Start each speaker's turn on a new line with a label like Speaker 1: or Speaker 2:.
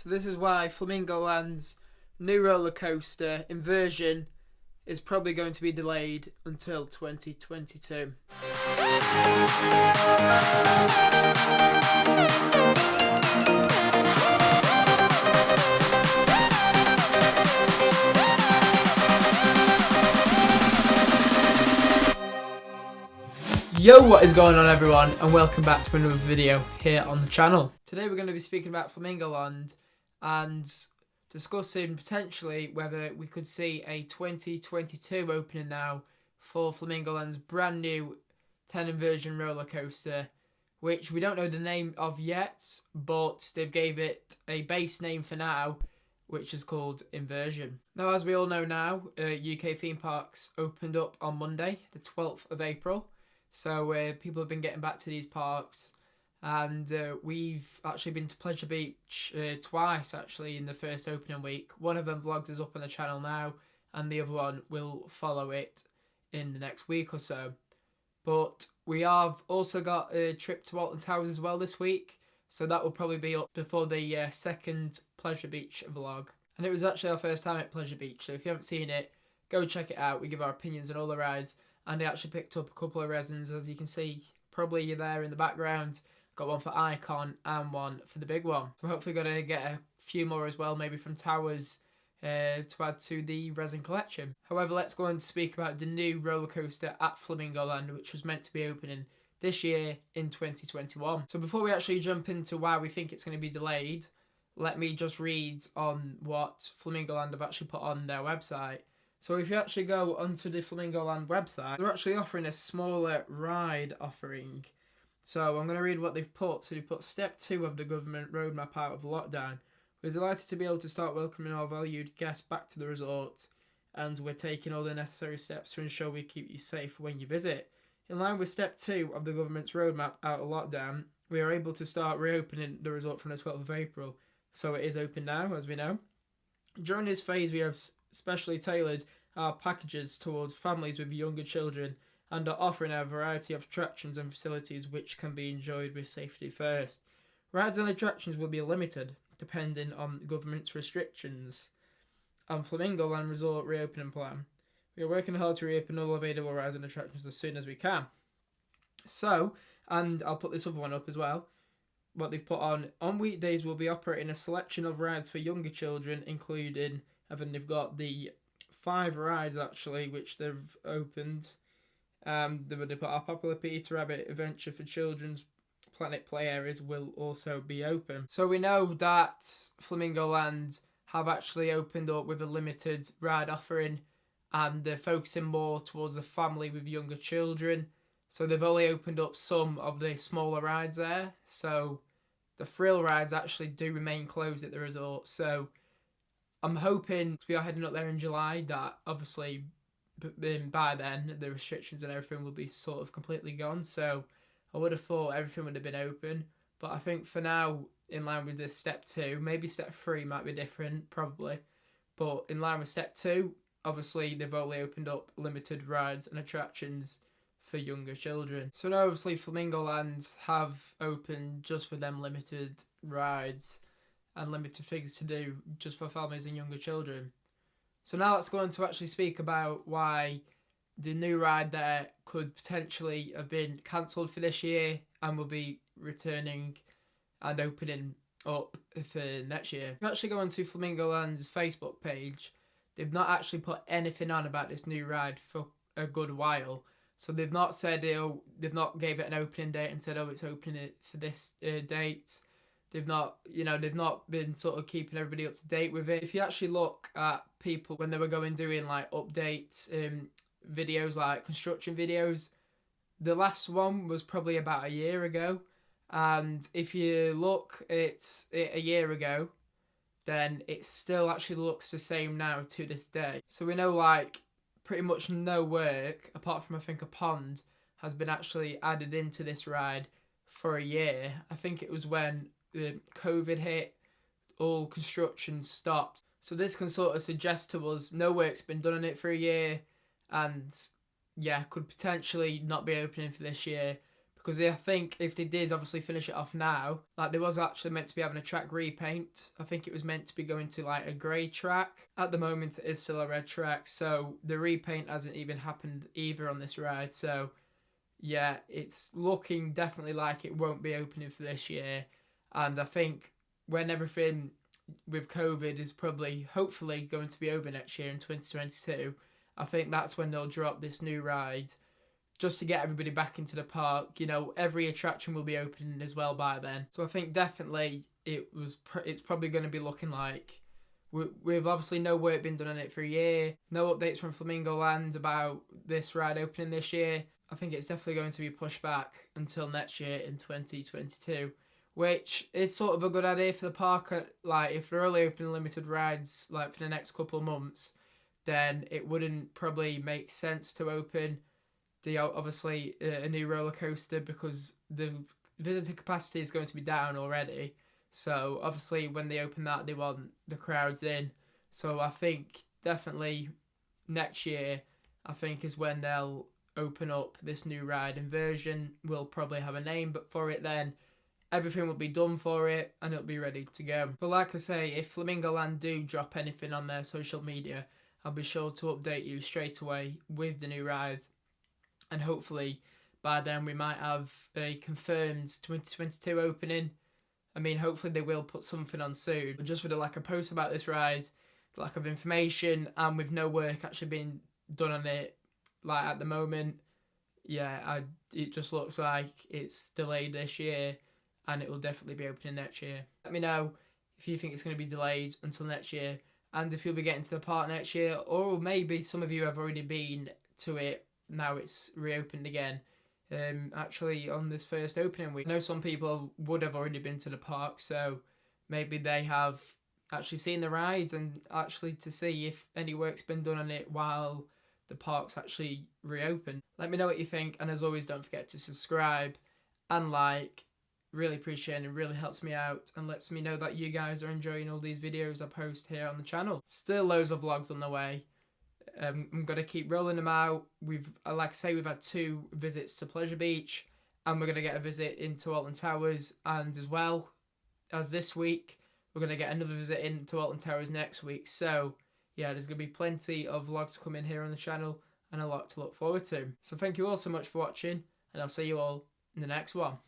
Speaker 1: So this is why Flamingo Land's new roller coaster, Inversion, is probably going to be delayed until 2022. Yo, what is going on everyone, and welcome back to another video here on the channel. Today we're going to be speaking about Flamingo Land and discussing potentially whether we could see a 2022 opening now for Flamingo Land's brand new 10 Inversion roller coaster, which we don't know the name of yet, but they've gave it a base name for now, which is called Inversion. Now, as we all know now, UK theme parks opened up on Monday, the 12th of April. So people have been getting back to these parks, and we've actually been to Pleasure Beach twice actually in the first opening week. One of them vlogs is up on the channel now, and the other one will follow it in the next week or so. But we have also got a trip to Alton Towers as well this week, so that will probably be up before the second Pleasure Beach vlog. And it was actually our first time at Pleasure Beach, so if you haven't seen it, go check it out. We give our opinions on all the rides. And I actually picked up a couple of resins, as you can see, probably there in the background. Got one for Icon and one for the big one. So hopefully going to get a few more as well, maybe from Towers, to add to the resin collection. However, let's go on to speak about the new roller coaster at Flamingo Land, which was meant to be opening this year in 2021. So before we actually jump into why we think it's going to be delayed, let me just read on what Flamingo Land have actually put on their website. So if you actually go onto the Flamingo Land website, they're actually offering a smaller ride offering. So I'm going to read what they've put. So they've put step 2 of the government roadmap out of lockdown. We're delighted to be able to start welcoming our valued guests back to the resort, and we're taking all the necessary steps to ensure we keep you safe when you visit. In line with step 2 of the government's roadmap out of lockdown, we are able to start reopening the resort from the 12th of April. So it is open now, as we know. During this phase, we have specially tailored our packages towards families with younger children and are offering a variety of attractions and facilities which can be enjoyed with safety first. Rides and attractions will be limited, depending on government's restrictions and Flamingo Land Resort reopening plan. We are working hard to reopen all available rides and attractions as soon as we can. So, and I'll put this other one up as well, what they've put on weekdays we'll be operating a selection of rides for younger children, including, and then they've got the 5 rides actually which they've opened. They put our popular Peter Rabbit adventure for children's Planet Play areas will also be open. So we know that Flamingo Land have actually opened up with a limited ride offering, and they're focusing more towards the family with younger children. So they've only opened up some of the smaller rides there. So the thrill rides actually do remain closed at the resort. So I'm hoping we are heading up there in July that obviously by then the restrictions and everything will be sort of completely gone. So I would have thought everything would have been open. But I think for now, in line with this step 2, maybe step 3 might be different, probably. But in line with step 2, obviously they've only opened up limited rides and attractions for younger children. So now obviously Flamingo Lands have opened just for them limited rides and limited things to do just for families and younger children. So now let's go on to actually speak about why the new ride there could potentially have been cancelled for this year and will be returning and opening up for next year. If you actually go onto Flamingo Land's Facebook page, they've not actually put anything on about this new ride for a good while. So they've not said they've not gave it an opening date and said, oh, it's opening it for this date. They've not been sort of keeping everybody up to date with it. If you actually look at people when they were doing like update videos, like construction videos, the last one was probably about a year ago. And if you look at it a year ago, then it still actually looks the same now to this day. So we know like pretty much no work, apart from I think a pond, has been actually added into this ride for a year. I think it was when COVID hit, all construction stopped. So this can sort of suggest to us no work's been done on it for a year, and yeah, could potentially not be opening for this year because I think if they did obviously finish it off now, like they was actually meant to be having a track repaint. I think it was meant to be going to like a grey track. At the moment it is still a red track, so the repaint hasn't even happened either on this ride. So yeah, it's looking definitely like it won't be opening for this year. And I think when everything with COVID is probably hopefully going to be over next year in 2022, I think that's when they'll drop this new ride just to get everybody back into the park. You know, every attraction will be opening as well by then. So I think definitely it's probably going to be looking like we've obviously no work been done on it for a year. No updates from Flamingo Land about this ride opening this year. I think it's definitely going to be pushed back until next year in 2022. Which is sort of a good idea for the park. Like, if they're only opening limited rides like for the next couple of months, then it wouldn't probably make sense to open obviously a new roller coaster, because the visitor capacity is going to be down already. So obviously when they open that, they want the crowds in. So I think definitely next year, I think, is when they'll open up this new ride. Inversion will probably have a name, but for it then, everything will be done for it and it'll be ready to go. But like I say, if Flamingo Land do drop anything on their social media, I'll be sure to update you straight away with the new ride. And hopefully by then we might have a confirmed 2022 opening. I mean, hopefully they will put something on soon. But just with a post about this ride, lack of information, and with no work actually being done on it, like at the moment, yeah, it just looks like it's delayed this year. And it will definitely be opening next year. Let me know if you think it's going to be delayed until next year, and if you'll be getting to the park next year, or maybe some of you have already been to it, now it's reopened again. Actually on this first opening week, I know some people would have already been to the park, so maybe they have actually seen the rides, and actually to see if any work's been done on it while the park's actually reopened. Let me know what you think, and as always, don't forget to subscribe and like. Really appreciate it. It really helps me out and lets me know that you guys are enjoying all these videos I post here on the channel. Still loads of vlogs on the way. I'm going to keep rolling them out. Like I say, we've had 2 visits to Pleasure Beach, and we're going to get a visit into Alton Towers, and as well as this week, we're going to get another visit into Alton Towers next week. So yeah, there's going to be plenty of vlogs coming here on the channel and a lot to look forward to. So thank you all so much for watching, and I'll see you all in the next one.